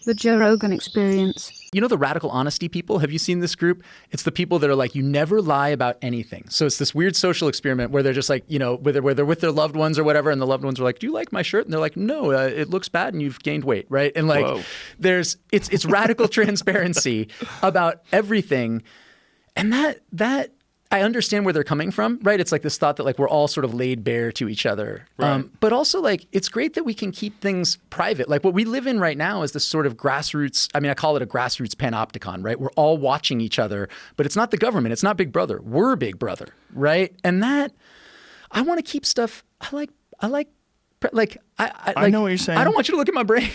The Joe Rogan Experience. You know the radical honesty people? Have you seen this group? It's the people that are like, you never lie about anything. So it's this weird social experiment where they're just like, you know, where they're with their loved ones or whatever, and the loved ones are like, do you like my shirt? And they're like, no, it looks bad and you've gained weight, right? And like, it's radical transparency about everything. And that I understand where they're coming from, right? It's like this thought that like we're all sort of laid bare to each other. Right. But also like it's great that we can keep things private. Like what we live in right now is this sort of grassroots, I mean, I call it a grassroots panopticon, right? We're all watching each other, but it's not the government. It's not Big Brother. We're Big Brother, right? And that, I want to keep stuff, I know what you're saying. I don't want you to look at my brain.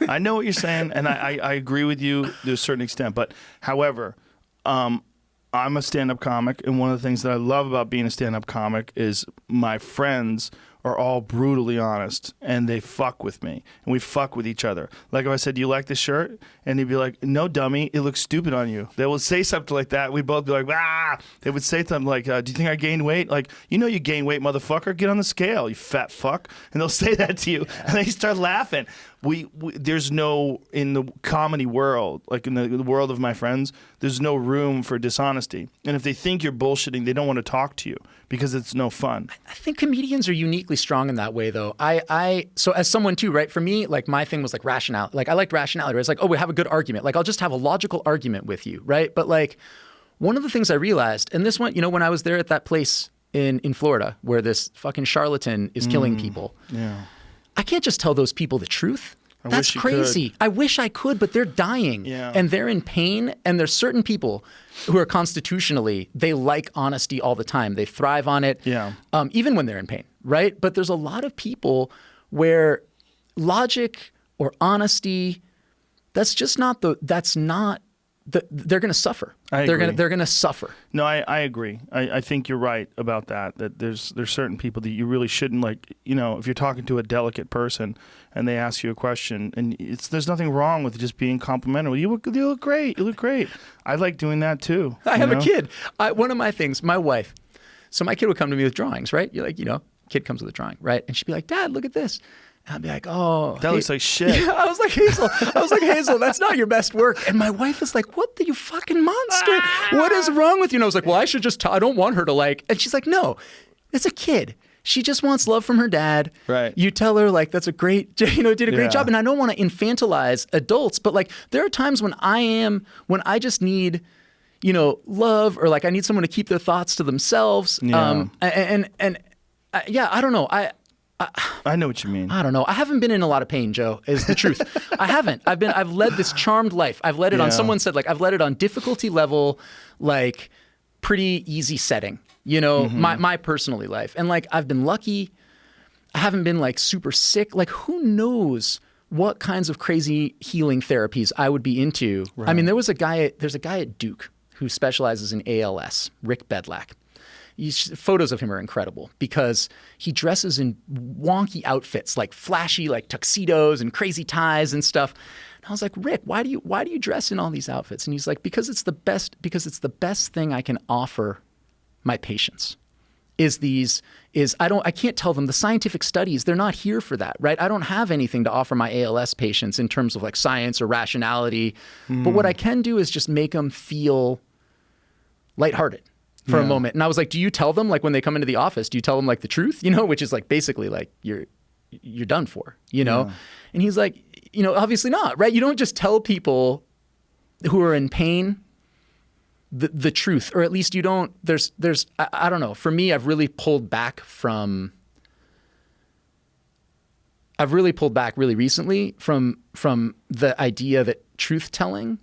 I know what you're saying, and I agree with you to a certain extent. But however, I'm a stand-up comic, and one of the things that I love about being a stand-up comic is my friends are all brutally honest, and they fuck with me, and we fuck with each other. Like if I said, do you like this shirt? And he'd be like, no, dummy, it looks stupid on you. They will say something like that. We'd both be like, ah. They would say something like, do you think I gained weight? Like, you know you gained weight, motherfucker. Get on the scale, you fat fuck. And they'll say that to you, and they start laughing. There's no, in the comedy world, like in the world of my friends, there's no room for dishonesty. And if they think you're bullshitting, they don't want to talk to you because it's no fun. I think comedians are uniquely strong in that way, though. So as someone too, right? For me, like my thing was like rationality. Like I liked rationality. Where it's like, oh, we have a good argument. Like I'll just have a logical argument with you, right? But like one of the things I realized, and this one, you know, when I was there at that place in Florida where this fucking charlatan is killing people. Yeah. I can't just tell those people the truth. That's wish you crazy. could. I wish I could, but they're dying and they're in pain. And there's certain people who are constitutionally, they like honesty all the time. They thrive on it, even when they're in pain, right? But there's a lot of people where logic or honesty, they're going to suffer. They're going to suffer. No, I agree. I think you're right about that. That there's certain people that you really shouldn't, like, you know, if you're talking to a delicate person and they ask you a question, and there's nothing wrong with just being complimentary. You look great. You look great. I like doing that too. I have a kid. One of my things, my wife. So my kid would come to me with drawings, right? You're like, you know, kid comes with a drawing, right? And she'd be like, Dad, look at this. And I'd be like, oh. That looks like shit. Yeah, I was like, Hazel, that's not your best work. And my wife is like, what, you fucking monster? What is wrong with you? And I was like, well, I should just I don't want her to like. And she's like, no, it's a kid. She just wants love from her dad. Right. You tell her like, that's a great, did a great job. And I don't want to infantilize adults, but like there are times when I just need, you know, love, or like I need someone to keep their thoughts to themselves. Yeah. I don't know. I know what you mean. I don't know. I haven't been in a lot of pain, Joe, is the truth. I haven't. I've led this charmed life. I've led it on, someone said, like, I've led it on difficulty level, like pretty easy setting, you know, my personally life. And like, I've been lucky. I haven't been like super sick. Like who knows what kinds of crazy healing therapies I would be into. Right. I mean, there's a guy at Duke who specializes in ALS, Rick Bedlack. Photos of him are incredible because he dresses in wonky outfits, like flashy, like tuxedos and crazy ties and stuff. And I was like, Rick, why do you dress in all these outfits? And he's like, because it's the best thing I can offer my patients. I can't tell them the scientific studies, they're not here for that, right? I don't have anything to offer my ALS patients in terms of like science or rationality. But what I can do is just make them feel lighthearted for a moment. And I was like, do you tell them, like when they come into the office, do you tell them like the truth, you know, which is like basically like you're done for, you know? Yeah. And he's like, you know, obviously not, right? You don't just tell people who are in pain the truth, or at least you don't, I don't know. For me, I've really pulled back really recently from the idea that truth telling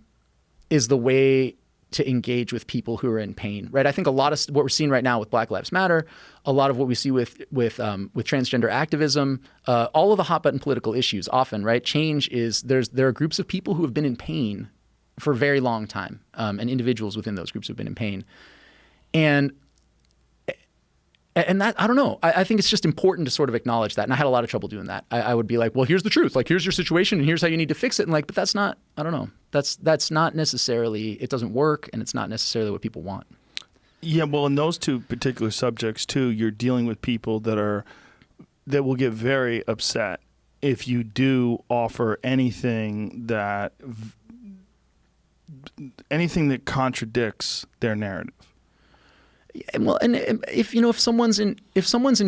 is the way to engage with people who are in pain, right? I think a lot of what we're seeing right now with Black Lives Matter, a lot of what we see with transgender activism, all of the hot button political issues often, right? Change is, there are groups of people who have been in pain for a very long time, and individuals within those groups have been in pain. And that, I don't know, I think it's just important to sort of acknowledge that. And I had a lot of trouble doing that. I would be like, well, here's the truth. Like, here's your situation and here's how you need to fix it. And like, but that's not, I don't know. That's not necessarily, it doesn't work, and it's not necessarily what people want. Yeah, well, in those two particular subjects too, you're dealing with people that will get very upset if you do offer anything that contradicts their narrative. Well, and if if someone's in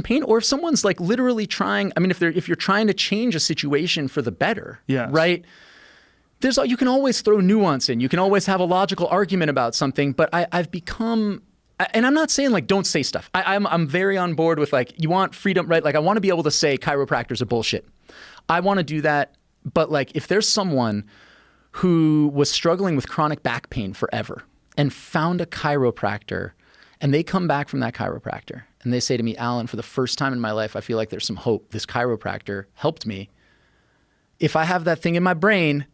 pain, or if someone's like literally trying, I mean, if you're trying to change a situation for the better, Yes. right? You can always throw nuance in. You can always have a logical argument about something. But I've become, and I'm not saying like don't say stuff. I'm very on board with like you want freedom, right? Like I want to be able to say chiropractors are bullshit. I want to do that. But like if there's someone who was struggling with chronic back pain forever and found a chiropractor, and they come back from that chiropractor and they say to me, Alan, for the first time in my life, I feel like there's some hope. This chiropractor helped me. If I have that thing in my brain,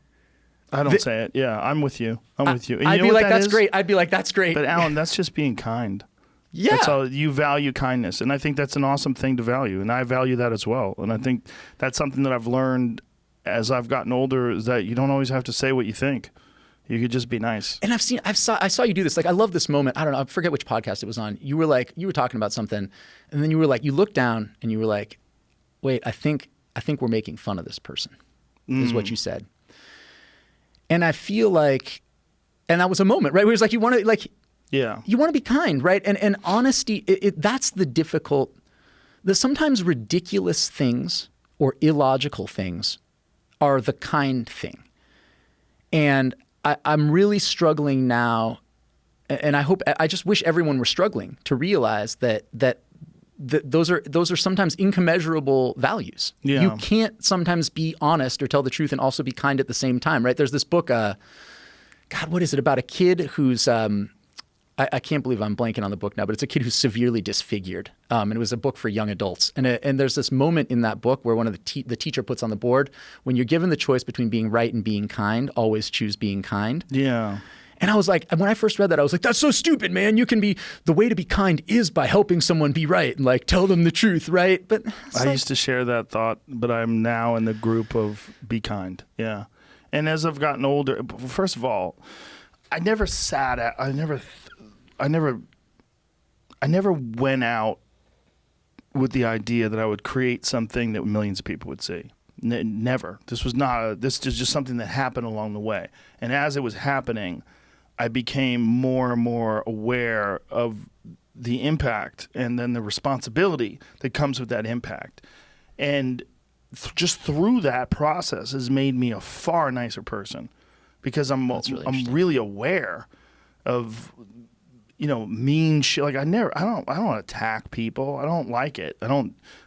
I don't say it. Yeah, I'm with you. I'm with you. And I'd you know be what like, that that's is? great. I'd be like, that's great. But Alan, that's just being kind. Yeah. That's all. You value kindness. And I think that's an awesome thing to value. And I value that as well. And I think that's something that I've learned as I've gotten older, is that you don't always have to say what you think. You could just be nice. And I saw you do this. Like, I love this moment. I don't know. I forget which podcast it was on. You were talking about something, and then you were like, you looked down and you were like, wait, I think we're making fun of this person, is what you said. And I feel like, and that was a moment, right? Where it's like, you want to be kind, right? And honesty, that's the difficult, the sometimes ridiculous things or illogical things are the kind thing. And I'm really struggling now, and I just wish everyone were struggling to realize that those are sometimes incommensurable values. Yeah. You can't sometimes be honest or tell the truth and also be kind at the same time, right? There's this book, God, what is it, about a kid who's I can't believe I'm blanking on the book now, but it's a kid who's severely disfigured. And it was a book for young adults. And there's this moment in that book where one of the teacher puts on the board, when you're given the choice between being right and being kind, always choose being kind. Yeah. And I was like, when I first read that, I was like, that's so stupid, man. The way to be kind is by helping someone be right and like tell them the truth, right? But I used to share that thought, but I'm now in the group of be kind. Yeah. And as I've gotten older, first of all, I never went out with the idea that I would create something that millions of people would see. Never. This is just something that happened along the way. And as it was happening, I became more and more aware of the impact and then the responsibility that comes with that impact. And just through that process has made me a far nicer person, because I'm really aware of mean shit. Like I don't attack people. I don't like it.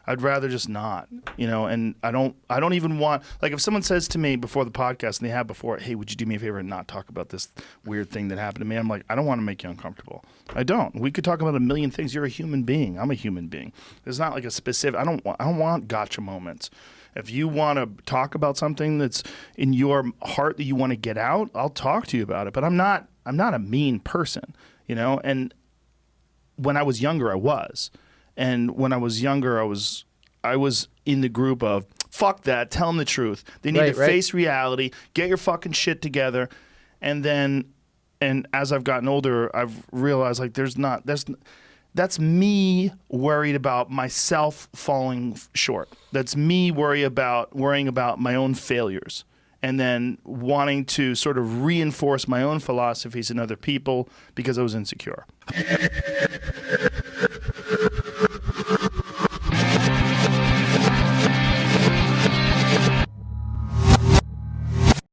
I'd rather just not, and I don't even want, like, if someone says to me before the podcast, and they have before, hey, would you do me a favor and not talk about this weird thing that happened to me? I'm like, I don't want to make you uncomfortable. I don't. We could talk about a million things. You're a human being. I'm a human being. There's not like a specific, I don't want gotcha moments. If you want to talk about something that's in your heart that you want to get out, I'll talk to you about it. But I'm not a mean person. And when I was younger, I was. And when I was younger, I was in the group of, fuck that, tell them the truth. They need to face reality, get your fucking shit together. And as I've gotten older, I've realized, like, that's me worried about myself falling short. That's me worrying about my own failures. And then wanting to sort of reinforce my own philosophies in other people because I was insecure.